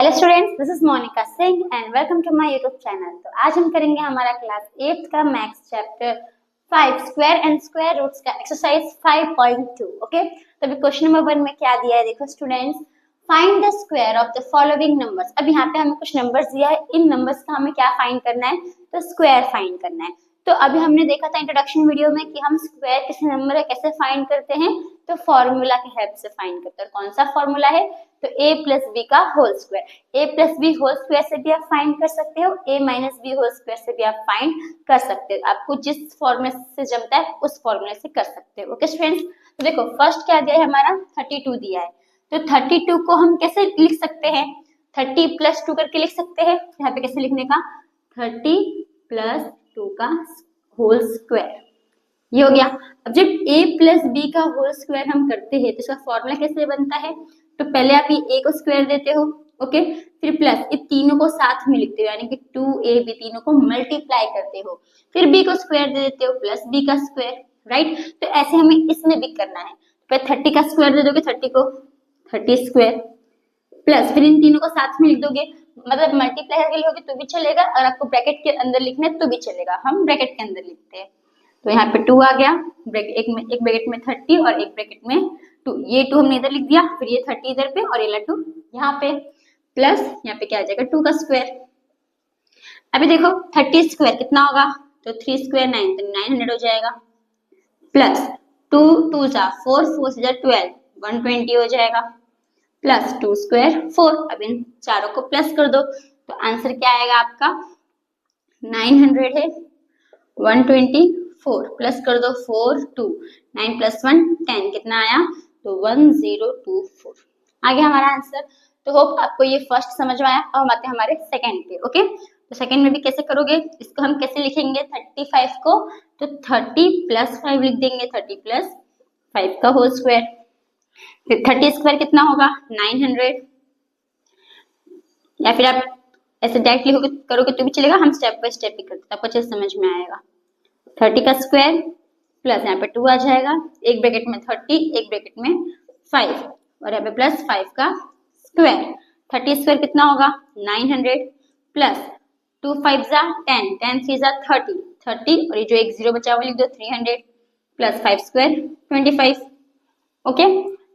Hello students, this is Monika Singh and welcome to my YouTube channel. तो आज हम करेंगे हमारा क्लास 8th का maths chapter 5 square and square roots का एक्सरसाइज 5.2। ओके, तो अभी क्वेश्चन नंबर 1 में क्या दिया है, देखो students, find the square of the following numbers. अब यहाँ पे हमें कुछ नंबर्स दिया है, इन नंबर्स का हमें क्या फाइंड करना है, तो स्क्वायर फाइंड करना है। तो अभी हमने देखा था इंट्रोडक्शन वीडियो में कि हम स्क्वायर किसी नंबर का कैसे फाइंड करते हैं, तो फॉर्मूला की हेल्प से फाइंड करते हैं। कौन सा फॉर्मूला है, तो a प्लस बी का whole square. a plus b whole square से भी आप फाइंड कर सकते हो, a minus b whole square से भी आप फाइंड कर सकते हो। आपको जिस फॉर्मूले से जमता है उस फॉर्मूले से कर सकते हो। ओके स्टूडेंट्स, तो देखो फर्स्ट क्या दिया है, हमारा 32 दिया है। तो 32 को हम कैसे लिख सकते हैं, 30 प्लस 2 करके लिख सकते हैं। यहाँ पे कैसे लिखने का, 30 प्लस 2 का होल स्क्वायर, ये हो गया। अब जब a प्लस बी का होल स्क्वायर हम करते हैं तो इसका फॉर्मूला कैसे बनता है, तो पहले आप ये a को स्क्वायर देते हो, ओके, फिर प्लस ये तीनों को साथ में लिखते हो, यानी कि 2ab तीनों को मल्टीप्लाई करते हो, फिर b को स्क्वायर दे देते हो प्लस b का स्क्वायर, राइट। तो ऐसे हमें इसमें भी करना है। फिर 30 का स्क्वायर दे दोगे, 30 को 30 स्क्वायर प्लस फिर इन तीनों को साथ में लिख दोगे, मतलब मल्टीप्लाई करके लिखोगे तो भी चलेगा, और आपको ब्रैकेट के अंदर लिखना है तो भी चलेगा, हम ब्रैकेट के अंदर लिखते हैं। तो यहाँ पे 2 आ गया, एक ब्रैकेट में 30 और एक ब्रैकेट में 2, ये 2 हमने इधर लिख दिया, फिर ये 30 इधर पे और ये 2 यहाँ पे, प्लस यहाँ पे क्या आ जाएगा 2 का स्क्वायर। अभी देखो 30 स्क्वायर कितना होगा, तो 3 स्क्वायर 9, तो 900 हो जाएगा, प्लस 2 2 जा 4 4 से जा 12, 120 हो जाएगा, प्लस 2 स्क्वायर 4। अब इन चारों को प्लस कर दो, तो आंसर क्या आएगा आपका, 900 है, 124 प्लस कर दो 4 2, 9 प्लस 1 10, कितना आया, तो 1024 आ गया हमारा आंसर। तो होप आपको ये फर्स्ट समझ में आया। अब हम आते हैं हमारे सेकंड पे। ओके, तो सेकंड में भी कैसे करोगे, इसको हम कैसे लिखेंगे 35 को, तो 30 प्लस 5 लिख देंगे, 30 प्लस 5 का होल स्क्वायर। फिर 30 स्क्वायर कितना होगा 900, या फिर आप ऐसे डायरेक्ट लिखोगे करोगे तो भी चलेगा, हम स्टेप बाय स्टेप ही करते हैं, आपको अच्छे समझ में आएगा। 30 का स्क्वायर प्लस यहाँ पे 2 आ जाएगा, एक ब्रैकेट में 30 एक ब्रैकेट में 5 और यहाँ पे प्लस 5 का स्क्वायर। 30 स्क्वायर कितना होगा 900 प्लस 2 5 जा 10, 10 3 जा 30, 30 और ये जो एक जीरो बचा हुआ लिख दो 300 प्लस 5 स्क्वायर 25। ओके,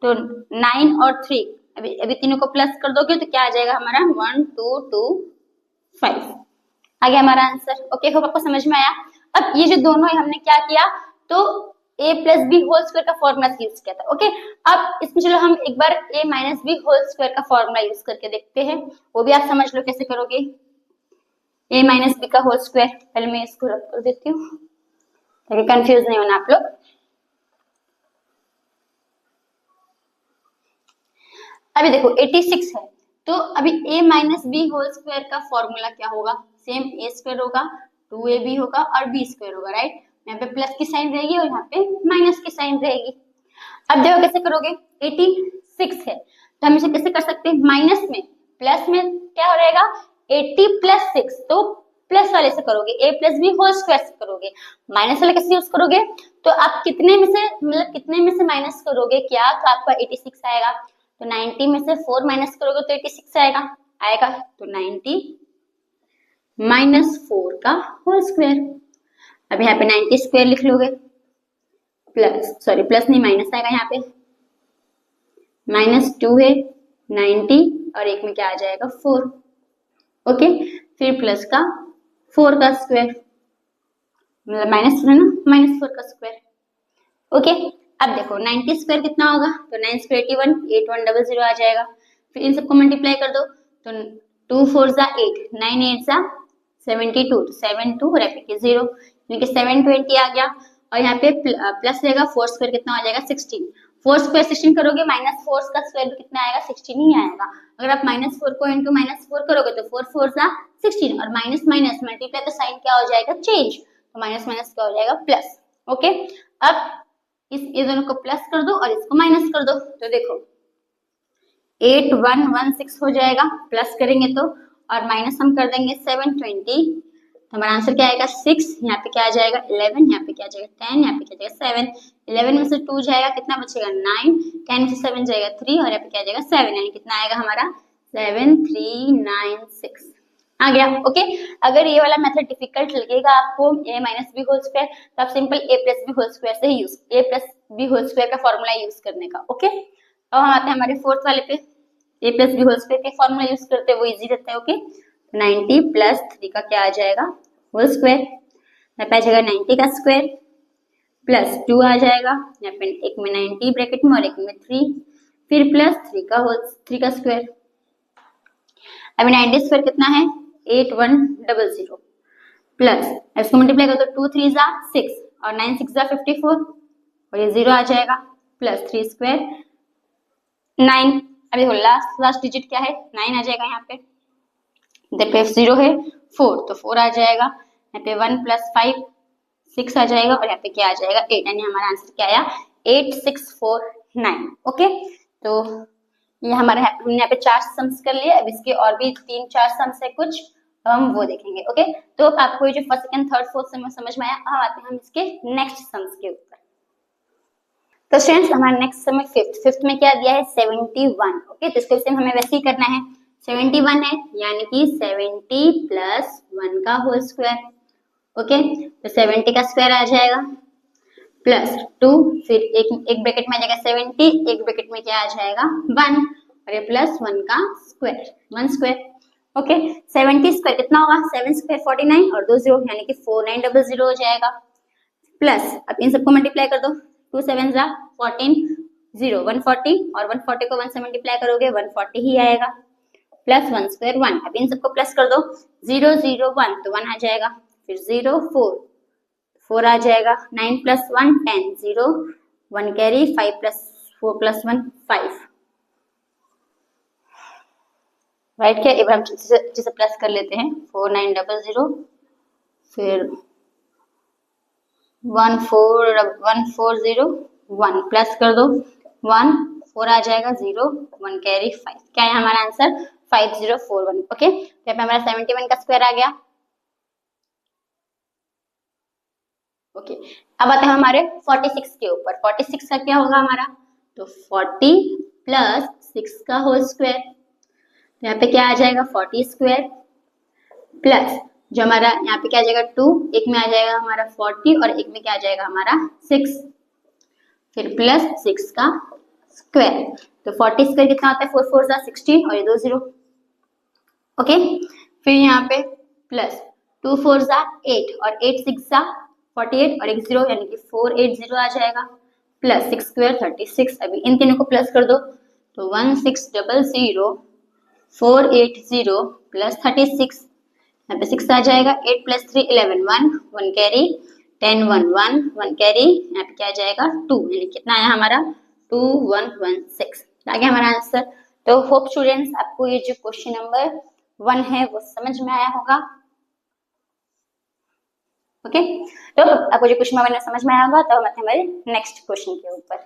तो 9 और 3 अभी तीनों को प्लस कर दोगे तो क्या आ जाएगा हमारा 1225 आ गया हमारा आंसर। ओके, होप आपको समझ में आया। अब ये जो दोनों है हमने क्या किया, तो a plus b whole square का फॉर्मूला यूज किया था। ओके, अब इसमें चलो हम एक बार a minus b whole square का फॉर्मूला यूज करके देखते हैं, वो भी आप समझ लो कैसे करोगे। a माइनस बी का होल स्क्वायर, पहले मैं इसको रख कर देती हूँ ताकि कंफ्यूज नहीं होना आप लोग। अभी देखो 86 है, तो अभी a minus b whole square का फॉर्मूला क्या होगा, सेम a स्क्वायर होगा, 2ab होगा और b स्क्वायर होगा, राइट। यहाँ पे प्लस की साइन रहेगी और यहाँ पे माइनस की साइन रहेगी। अब देखो कैसे करोगे, 86 है तो हम इसे कैसे कर सकते हैं, माइनस में प्लस में क्या हो रहेगा 80 प्लस 6, तो प्लस वाले से करोगे, a plus b whole square से करोगे। माइनस वाला कैसे यूज करोगे, तो आप कितने में से मतलब कितने में से माइनस करोगे क्या, तो आपका 86 आएगा, तो 90 में से 4 माइनस करोगे तो 86 आएगा, तो 90 माइनस 4 का होल स्क्वायर। अब यहाँ पे 90 स्क्वायर लिख लोगे, प्लस नहीं माइनस आएगा, यहाँ पे -2 है 90 और एक में क्या आ जाएगा 4। ओके, फिर प्लस का 4 का स्क्वायर, मतलब माइनस है ना, -4 का स्क्वायर। ओके, अब देखो 90 स्क्वायर कितना होगा, तो 9 स्क्वायर 81, 8100 आ जाएगा। फिर इन सबको मल्टीप्लाई कर दो, तो 2 4 जा 8, 9 8 जा 72, 72 और यहाँ 0 यानी कि 720 आ गया। और यहाँ पे प्लस रहेगा 4 स्क्वायर कितना हो जाएगा 16, 4 स्क्वायर 16 करोगे, -4 का स्क्वायर भी कितना आएगा 16 ही आएगा। अगर आप -4 को इंटू -4 करोगे तो 4 4 जा 16 और माइनस माइनस मल्टीप्लाई तो साइन क्या हो जाएगा चेंज, तो माइनस माइनस क्या हो जाएगा प्लस। ओके, अब ये दोनों को प्लस कर दो और इसको माइनस कर दो, तो देखो 8116 हो जाएगा, प्लस करेंगे तो, और माइनस हम कर देंगे 720, तो हमारा आंसर क्या आएगा 6, यहाँ पे क्या आ जाएगा 11, यहाँ पे क्या आ जाएगा 10, यहाँ पे क्या आ जाएगा 7, 11 में से 2 जाएगा कितना बचेगा 9, 10 में से 7 जाएगा 3 और यहाँ पे क्या आ जाएगा 7, यानी कितना आएगा हमारा 7396 आ गया। ओके, अगर ये वाला मेथड डिफिकल्ट लगेगा आपको a minus b whole square, तो आप simple a plus b whole square से ही a plus b whole square का फॉर्मूला यूज करने का। ओके, अब हम आते हैं हमारे फोर्थ वाले पे। a plus b whole square के फॉर्मूला यूज करते हैं, वो इजी रहता है। ओके, 90 प्लस 3 का क्या आ जाएगा होल स्क्वायर, यहाँ पे आ जाएगा 90 का स्क्वायर प्लस 2 आ जाएगा, यहाँ पे एक में 90 ब्रैकेट में और एक में 3, फिर प्लस 3 का स्क्वायर। अभी 90 स्क्वायर कितना है 8100 प्लस इसको मल्टीप्लाई कर दो 2 3 जा 6 और 9 6 जा 54 और ये 0 आ जाएगा प्लस 3 स्क्वायर 9। अभी देखो लास्ट डिजिट क्या है 9 आ जाएगा, यहाँ पे इधर पे 0 है 4 तो 4 आ जाएगा, यहाँ पे 1 प्लस 5 6 आ जाएगा और यहाँ पे क्या आ जाएगा 8, यानी हमारा आंसर क्या आया 8649। ओके, तो ये हमारा हमने यहाँ पे 4 सम्स कर लिए। अब इसके और भी 3-4 सम्स है कुछ, हम वो देखेंगे। ओके, तो आपको ये जो फर्स्ट सेकंड थर्ड फोर्थ सम समझ में आया। अब आते हैं हम इसके नेक्स्ट सम्स के ऊपर। तो स्टूडेंट्स हमारा नेक्स्ट सम है फिफ्थ में क्या दिया है 71। ओके, तो इसको सेम हमें वैसे ही करना है। 71 है यानी कि 70 प्लस 1 का होल स्क्वायर। ओके, तो 70 का स्क्वायर आ जाएगा प्लस 2, फिर एक ब्रैकेट में आ जाएगा 70, एक ब्रैकेट में क्या आ जाएगा 1 और ये प्लस 1 का स्क्वायर 1 स्क्वायर। ओके, 70 स्क्वायर कितना होगा 7 स्क्वायर 49 और 2 0 यानी कि 4900 हो जाएगा प्लस अब इन सबको मल्टीप्लाई कर दो 2 7 जा 14 0 140 और 140 को 1 से मल्टीप्लाई करोगे 140 ही आएगा प्लस 1 स्क्वायर 1। अब इन सबको प्लस कर दो 0 0 1 तो 1 आ जाएगा, फिर 0 4 आ जाएगा, 9 plus 1 10 0 1 carry 5 plus 4 plus 1 5 right. क्या अब हम जिसे प्लस कर लेते हैं 4900 फिर 140 1 प्लस कर दो 1 4 आ जाएगा 0 1 कैरी 5, क्या है हमारा आंसर 5041। ओके, तो यहाँ पे हमारा 71 का स्क्वायर आ गया। ओके, अब आते हैं हमारे 46 के ऊपर। 46 का क्या होगा हमारा, तो 40 प्लस 6 का होल स्क्वायर, तो यहाँ पे क्या आ जाएगा 40 स्क्वायर प्लस जो हमारा यहाँ पे क्या आ जाएगा 2, एक में आ जाएगा हमारा 40 और एक में क्या आ जाएगा हमारा 6, फिर प्लस 6 का स्क्वायर। तो 40 स्क्वायर कितना होता है 4 4 जा 16 और ये 2 0। ओके, फिर यहाँ पे प्लस 2 4 जा 8 और 8 6 जा 48 और एक 0 यानी कि 480 आ जाएगा प्लस 6 स्क्वायर 36। अभी इन तीनों को प्लस कर दो तो 1600 480 प्लस 36, यहाँ पे 6 आ जाएगा 8 प्लस 3 11 1 1 कैरी 10 1 1 1 कैरी, यहाँ पे क्या आ जाएगा 2 यानी कितना आया हमारा 2116 आ गया हमारा आंसर। तो होप स्टूडेंट्स आपको ये जो क्वेश्चन नंबर 1 है वो समझ में आया होगा। ओके, तो आपको जो क्वेश्चन नंबर समझ में आया होगा तो हम आते हैं हमारे नेक्स्ट क्वेश्चन के ऊपर।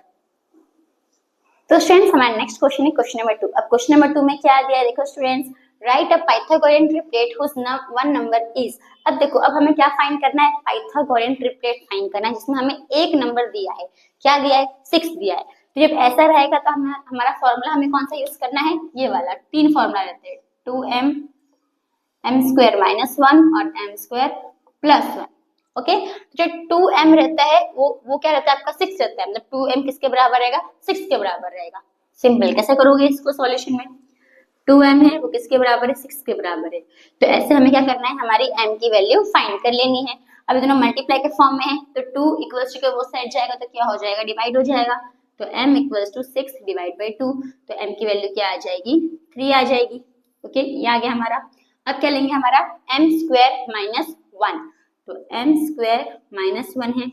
तो स्टूडेंट्स हमारा नेक्स्ट क्वेश्चन है क्वेश्चन नंबर 2। अब क्वेश्चन नंबर 2 में क्या दिया है देखो students, right a Pythagorean triplet whose one number is. अब देखो अब हमें क्या फाइंड करना है, पाइथागोरियन ट्रिपलेट फाइंड करना है जिसमें हमें एक नंबर दिया है, क्या दिया है 6 दिया है। तो जब ऐसा रहेगा तो हमारा फॉर्मूला हमें कौन सा यूज करना है, ये वाला 3 फॉर्मूला रहते हैं 2m m स्क्वायर माइनस 1 और m स्क्वायर प्लस 1। ओके, जो 2m रहता है वो क्या रहता है आपका 6 रहता है, मतलब 2m किसके बराबर रहेगा 6 के बराबर रहेगा। सिंपल कैसे करोगे इसको सॉल्यूशन में, 2m है वो किसके बराबर है 6 के बराबर है, तो ऐसे हमें क्या करना है हमारी m की वैल्यू फाइंड कर लेनी है। अब दोनों मल्टीप्लाई के फॉर्म में है तो 2 इक्वल्स टू वो साइड जाएगा तो क्या हो जाएगा डिवाइड हो जाएगा, तो m equals to 6 divide by 2, तो m की वैल्यू क्या आ जाएगी 3 आ जाएगी। ओके, ये आ गया हमारा। अब क्या लेंगे हमारा m स्क्वायर माइनस 1, तो m स्क्वायर माइनस 1 है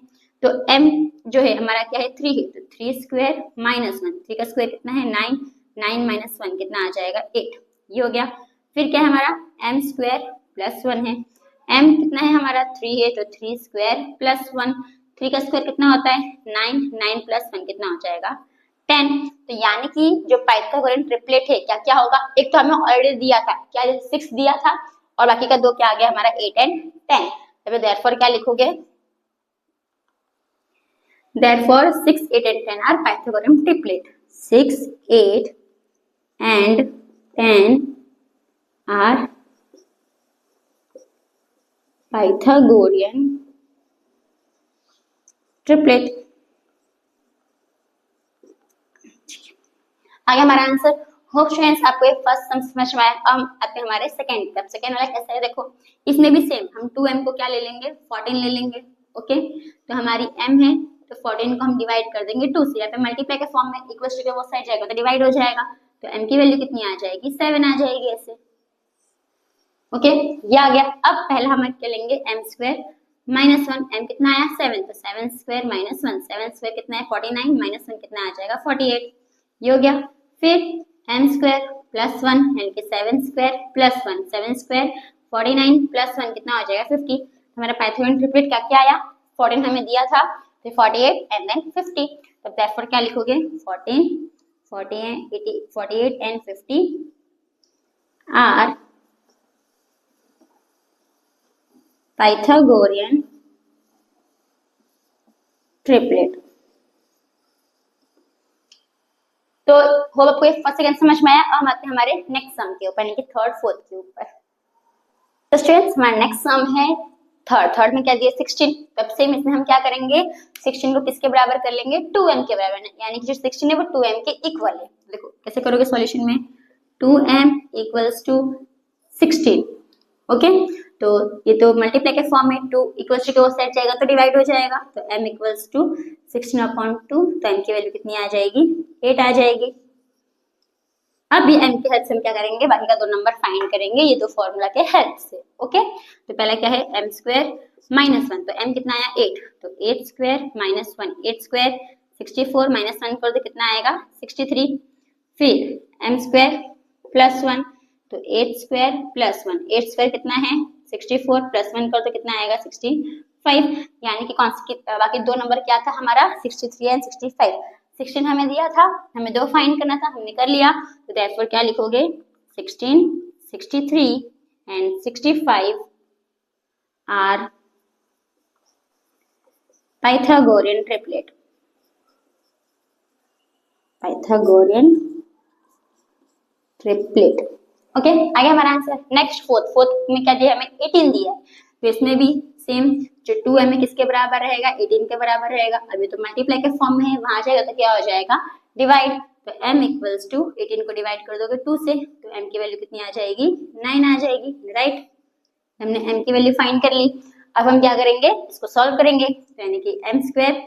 तो m जो है हमारा क्या है 3 है, तो 3 स्क्वायर माइनस 1, 3 का स्क्वायर कितना है 9, 9 माइनस 1 कितना आ जाएगा 8, ये हो गया। फिर क्या है हमारा m स्क्वायर प्लस 1 है, m कितना है हमारा 3 है तो 3 स्क्वायर प्लस 1, 3 का स्क्वायर कितना होता है 9, 9 प्लस 1 कितना हो जाएगा 10। तो यानी कि जो पाइथागोरियन ट्रिपलेट है क्या क्या होगा, एक तो हमें ऑलरेडी दिया था क्या 6 दिया था और बाकी का 2 क्या आ गया हमारा 8 एंड 10। तो देयरफॉर क्या लिखोगे, therefore 6 8 and 10 are Pythagorean triplet, 6 8 and 10 are Pythagorean triplet. आगे हमारा आंसर। होप स्टूडेंट्स आपको ये फर्स्ट सम समझ में आया। अब आते हैं हमारे सेकंड स्टेप। सेकंड वाला कैसा है देखो, इसमें भी सेम हम 2m को क्या ले लेंगे, 14 ले लेंगे। ओके, तो हमारी m है तो 14 को हम डिवाइड कर देंगे 2 से, या फिर मल्टीप्लाई के फॉर्म में इक्वल टू के वो साइड जाएगा तो डिवाइड हो जाएगा, तो m की वैल्यू कितनी आ जाएगी, 7 आ जाएगी ऐसे। ओके, ये आ गया। अब पहला हम क्या लेंगे, m स्क्वायर माइनस 1, m कितना आया 7, तो 7 स्क्वायर माइनस 1, 7 स्क्वायर कितना है 49, माइनस 1 कितना आ जाएगा 48, ये हो गया। फिर m स्क्वायर प्लस 1 यानी कि 7 स्क्वायर प्लस 1, 7 स्क्वायर 49 प्लस 1 कितना हो जाएगा 50। हमारा पाइथागोरन ट्रिपलेट का क्या आया, 14 हमें दिया था, फिर 48 एंड देन 50, तो देयरफॉर क्या लिखोगे 14, 48 एंड 50 आर पाइथागोरियन ट्रिपलेट। तो होप आपको ये फर्स्ट सेकंड समझ में आया। अब हम आते हैं हमारे नेक्स्ट सम के ऊपर, यानी कि थर्ड फोर्थ के ऊपर। तो स्टूडेंट्स हमारा नेक्स्ट सम है थर्ड में क्या दिया 16। तब सेम इसमें हम क्या करेंगे, 16 को किसके बराबर कर लेंगे, 2m के बराबर, यानी कि जो 16 है वो 2m के इक्वल है। देखो कैसे करोगे सॉल्यूशन में, 2m इक्वल्स टू 16। ओके, तो ये तो मल्टीप्लाई के फॉर्म में 2 इक्वल्स टू के वो साइड जाएगा तो डिवाइड हो जाएगा, तो m इक्वल्स टू 16/2, तो m की वैल्यू कितनी आ जाएगी 8 आ जाएगी। अब ये m की हेल्प से हम क्या करेंगे, बाकी का 2 नंबर फाइंड करेंगे ये दो फॉर्मूला के हेल्प से। ओके, तो पहला क्या है m स्क्वायर माइनस 1, तो m कितना आया 8, तो 8 स्क्वायर माइनस 1, 8 स्क्वायर 64 माइनस 1 कर दो कितना आएगा 63। फिर m स्क्वायर प्लस 1, तो 8 स्क्वायर प्लस 1, 8 स्क्वायर कितना है 64 प्लस 1 कर दो कितना आएगा 65, यानी कि बाकी 2 नंबर क्या था हमारा 63 एंड 65। 16 हमें दिया था, हमें 2 फाइंड करना था, हमने कर लिया, तो देयरफॉर क्या लिखोगे 16, 63 and 65 are Pythagorean triplet. Pythagorean triplet. Okay, आगे हमारा आंसर। नेक्स्ट फोर्थ में क्या दिया हमें 18 दिया है, तो इसमें भी सेम, जो 2m है किसके बराबर रहेगा 18 के बराबर रहेगा। अभी तो मल्टीप्लाई के फॉर्म में है, वहां जाएगा तो क्या हो जाएगा डिवाइड, तो m इक्वल्स टू 18 को डिवाइड कर दोगे 2 से, तो m की वैल्यू कितनी आ जाएगी 9 आ जाएगी, राइट। हमने m की वैल्यू फाइंड कर ली। अब हम क्या करेंगे, इसको सॉल्व करेंगे, तो यानी कि m स्क्वायर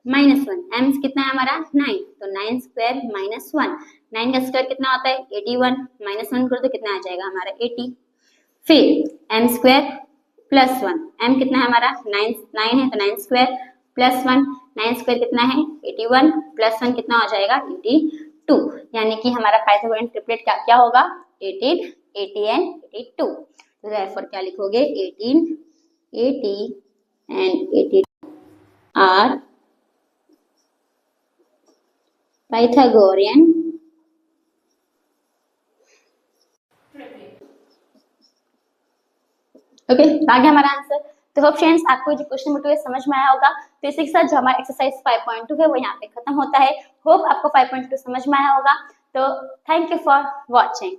माइनस 1, m कितना है हमारा 9, तो 9 स्क्वायर माइनस 1, 9 का स्क्वायर कितना होता है 81, माइनस 1 कर दो कितना आ जाएगा हमारा 80। फिर m स्क्वायर प्लस 1, m कितना है हमारा 9 है, तो 9 स्क्वायर प्लस 1, 9 स्क्वायर कितना है 81 प्लस 1 कितना हो जाएगा 82, यानी कि हमारा पाइथागोरियन ट्रिपलेट क्या होगा 18, 80 एंड 82। तो देयरफॉर क्या लिखोगे 18, 80 एंड 82 आर पाइथागोरियन ओके, आगे हमारा आंसर। तो होप फ्रेंड्स आपको जो क्वेश्चन नंबर 2 समझ में आया होगा। तो इसी के साथ जो हमारा एक्सरसाइज 5.2 है वो यहाँ पे खत्म होता है। होप आपको 5.2 समझ में आया होगा। तो थैंक यू फॉर वॉचिंग।